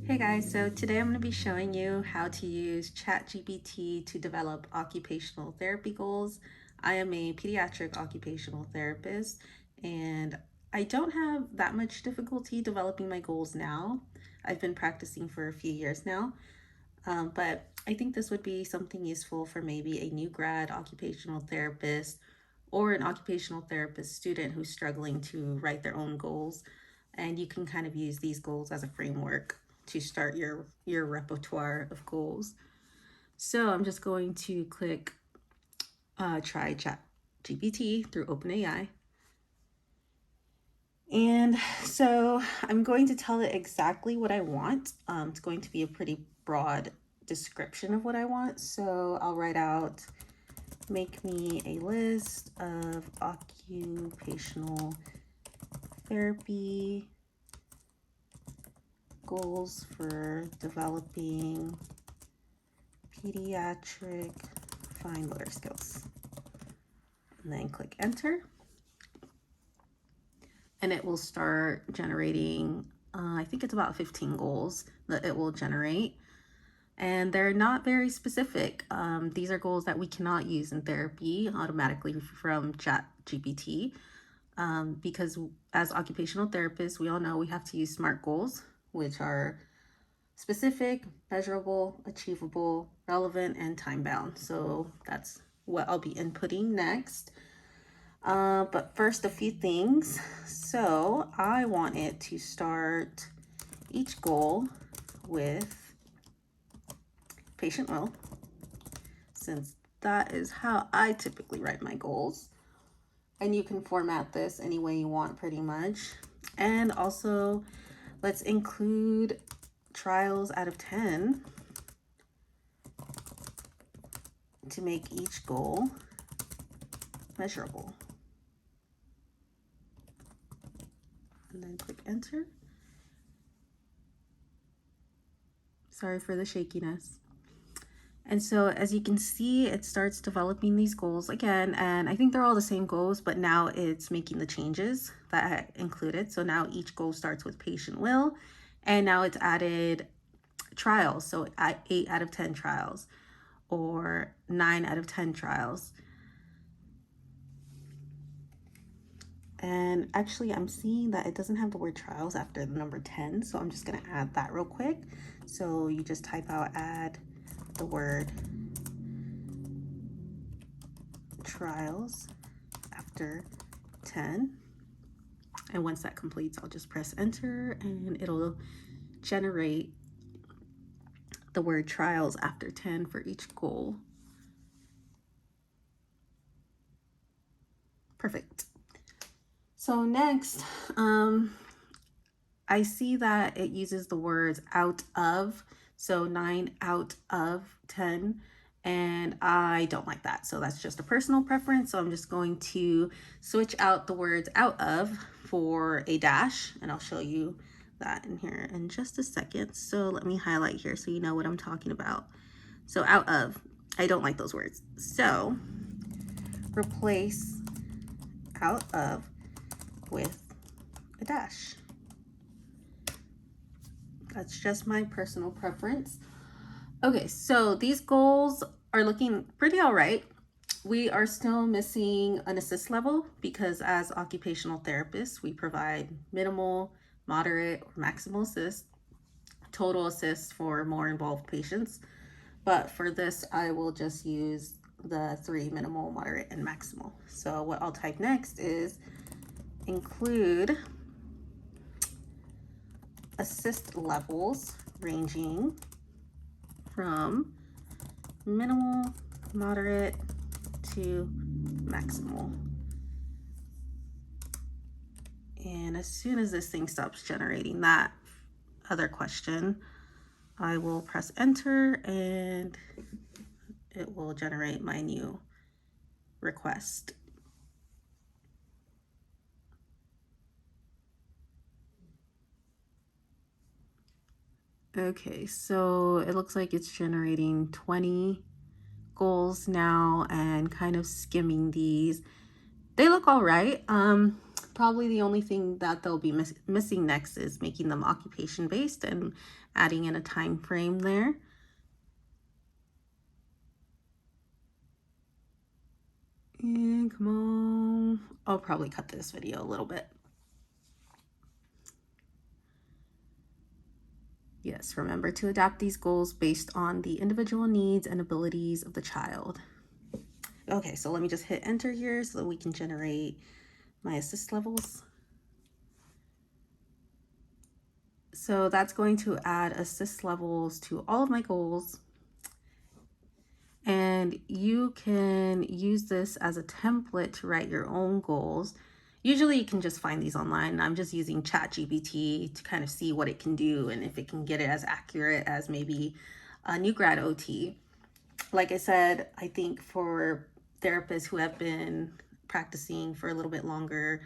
Hey guys, so today I'm going to be showing you how to use Chat GPT to develop occupational therapy goals. I am a pediatric occupational therapist and I don't have that much difficulty developing my goals now. I've been practicing for a few years now, but I think this would be something useful for maybe a new grad occupational therapist or an occupational therapist student who's struggling to write their own goals. And you can kind of use these goals as a framework to start your repertoire of goals. So I'm just going to click try Chat GPT through OpenAI. And so I'm going to tell it exactly what I want. It's going to be a pretty broad description of what I want. So I'll write out, make me a list of occupational therapy goals for developing pediatric fine motor skills. And then click enter. And it will start generating, I think it's about 15 goals that it will generate. And they're not very specific. These are goals that we cannot use in therapy automatically from Chat GPT, because as occupational therapists, we all know we have to use SMART goals, which are specific, measurable, achievable, relevant, and time-bound. So that's what I'll be inputting next. But first, a few things. So I want it to start each goal with patient will, since that is how I typically write my goals. And you can format this any way you want pretty much. And also, let's include trials out of 10 to make each goal measurable. And then click enter. Sorry for the shakiness. And so as you can see, it starts developing these goals again, and I think they're all the same goals, but now it's making the changes that I included. So now each goal starts with patient will, and now it's added trials. So 8 out of 10 trials or 9 out of 10 trials. And actually I'm seeing that it doesn't have the word trials after the number 10. So I'm just gonna add that real quick. So you just type out, add the word trials after 10. And once that completes, I'll just press enter and it'll generate the word trials after 10 for each goal. Perfect. So next, I see that it uses the words out of, so 9 out of 10, and I don't like that. So that's just a personal preference. So I'm just going to switch out the words out of for a dash, and I'll show you that in here in just a second. So let me highlight here so you know what I'm talking about. So out of, I don't like those words. So replace out of with a dash. That's just my personal preference. Okay, so these goals are looking pretty all right. We are still missing an assist level because as occupational therapists, we provide minimal, moderate, or maximal assist, total assists for more involved patients. But for this, I will just use the 3 minimal, moderate, and maximal. So what I'll type next is include assist levels ranging from minimal, moderate, to maximal. And as soon as this thing stops generating that other question, I will press enter and it will generate my new request. Okay, so it looks like it's generating 20 goals now and kind of skimming these. They look all right. Probably the only thing that they'll be missing next is making them occupation based and adding in a time frame there. And come on, I'll probably cut this video a little bit. Yes, remember to adapt these goals based on the individual needs and abilities of the child. Okay, so let me just hit enter here so that we can generate my assist levels. So that's going to add assist levels to all of my goals. And you can use this as a template to write your own goals. Usually you can just find these online. I'm just using Chat GPT to kind of see what it can do and if it can get it as accurate as maybe a new grad OT. Like I said, I think for therapists who have been practicing for a little bit longer,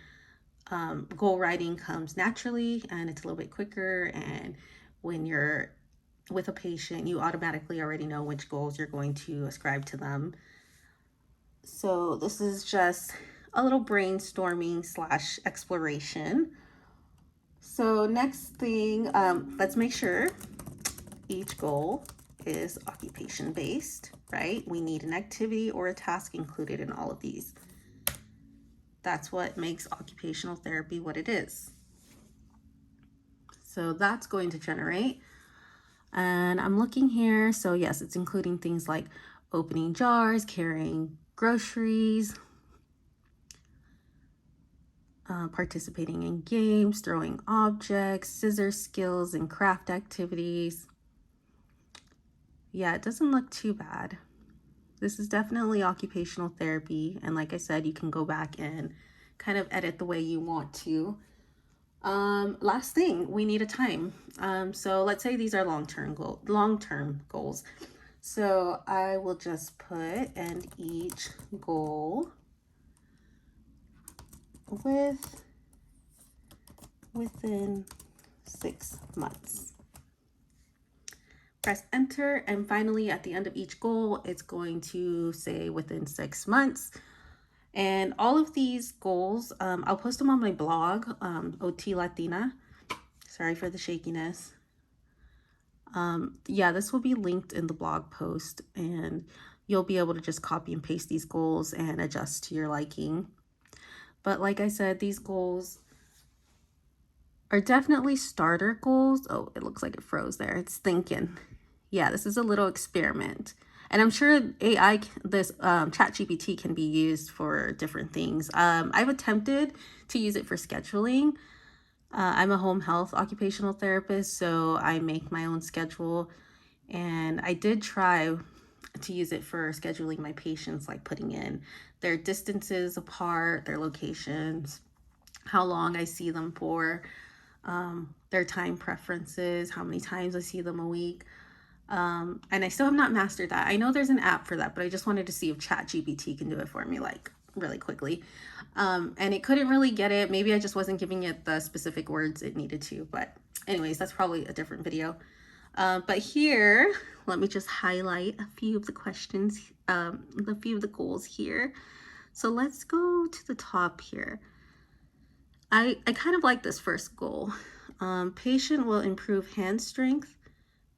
goal writing comes naturally and it's a little bit quicker. And when you're with a patient, you automatically already know which goals you're going to ascribe to them. So this is just a little brainstorming / exploration. So next thing, let's make sure each goal is occupation based, right? We need an activity or a task included in all of these. That's what makes occupational therapy what it is. So that's going to generate. And I'm looking here. So yes, it's including things like opening jars, carrying groceries, participating in games, throwing objects, scissor skills, and craft activities. Yeah, it doesn't look too bad. This is definitely occupational therapy. And like I said, you can go back and kind of edit the way you want to. Last thing, we need a time. So let's say these are long-term goals. So I will just put and each goal within 6 months. Press enter, and finally at the end of each goal, it's going to say within 6 months. And all of these goals, I'll post them on my blog, OT Latina. Sorry for the shakiness. Yeah, this will be linked in the blog post, and you'll be able to just copy and paste these goals and adjust to your liking. But like I said, these goals are definitely starter goals. Oh, it looks like it froze there. It's thinking. Yeah, this is a little experiment. And I'm sure this Chat GPT can be used for different things. I've attempted to use it for scheduling. I'm a home health occupational therapist, so I make my own schedule. And I did try to use it for scheduling my patients, like putting in their distances apart, their locations, how long I see them for, their time preferences, how many times I see them a week. And I still have not mastered that. I know there's an app for that, but I just wanted to see if Chat GPT can do it for me, like really quickly. And it couldn't really get it. Maybe I just wasn't giving it the specific words it needed to, but anyways, that's probably a different video. But here, let me just highlight a few of the questions, a few of the goals here. So let's go to the top here. I kind of like this first goal. Patient will improve hand strength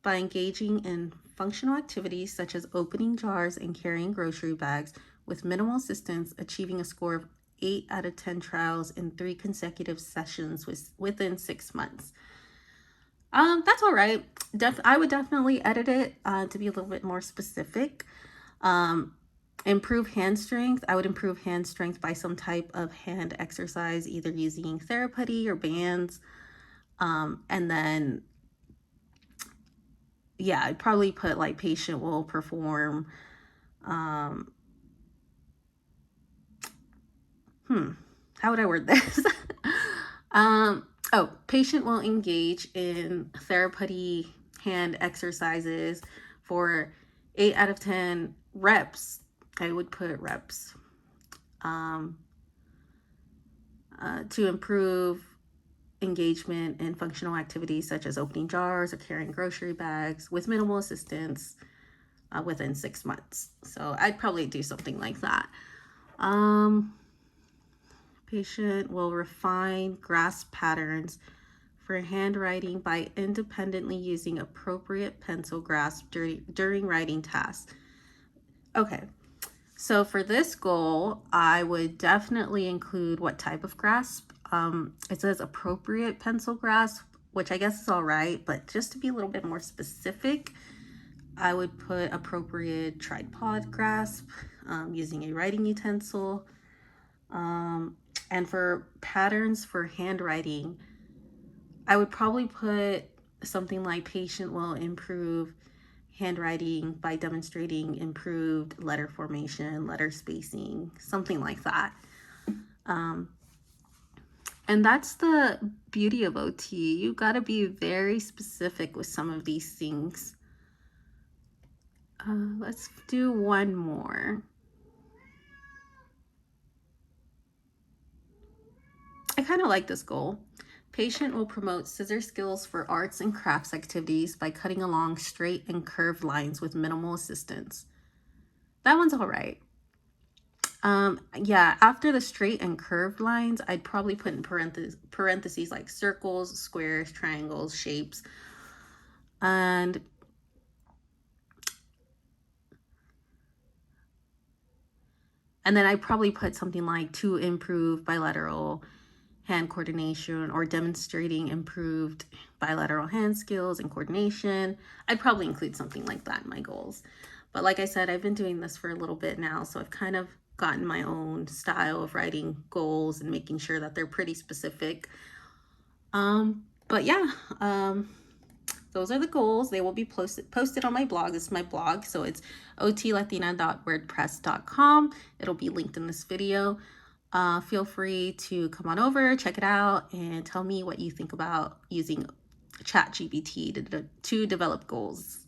by engaging in functional activities such as opening jars and carrying grocery bags with minimal assistance, achieving a score of 8 out of 10 trials in 3 consecutive sessions within 6 months. That's all right. I would definitely edit it to be a little bit more specific. Improve hand strength. I would improve hand strength by some type of hand exercise, either using therapy or bands. And then, yeah, I'd probably put like patient will perform. How would I word this? Patient will engage in therapy hand exercises for 8 out of 10 reps. I would put reps to improve engagement in functional activities such as opening jars or carrying grocery bags with minimal assistance within 6 months. So I'd probably do something like that. Patient will refine grasp patterns for handwriting by independently using appropriate pencil grasp during writing tasks. Okay, so for this goal, I would definitely include what type of grasp. It says appropriate pencil grasp, which I guess is all right, but just to be a little bit more specific, I would put appropriate tripod grasp using a writing utensil. And for patterns for handwriting, I would probably put something like patient will improve handwriting by demonstrating improved letter formation, letter spacing, something like that. And that's the beauty of OT. You got to be very specific with some of these things. Let's do one more. I kind of like this goal. Patient will promote scissor skills for arts and crafts activities by cutting along straight and curved lines with minimal assistance. That one's all right. Yeah, after the straight and curved lines, I'd probably put in parentheses like circles, squares, triangles, shapes. And then I probably put something like to improve bilateral hand coordination or demonstrating improved bilateral hand skills and coordination. I'd probably include something like that in my goals. But like I said, I've been doing this for a little bit now, so I've kind of gotten my own style of writing goals and making sure that they're pretty specific. But yeah, those are the goals. They will be posted on my blog. This is my blog, so it's otlatina.wordpress.com. It'll be linked in this video. Feel free to come on over, check it out, and tell me what you think about using Chat GPT to develop goals.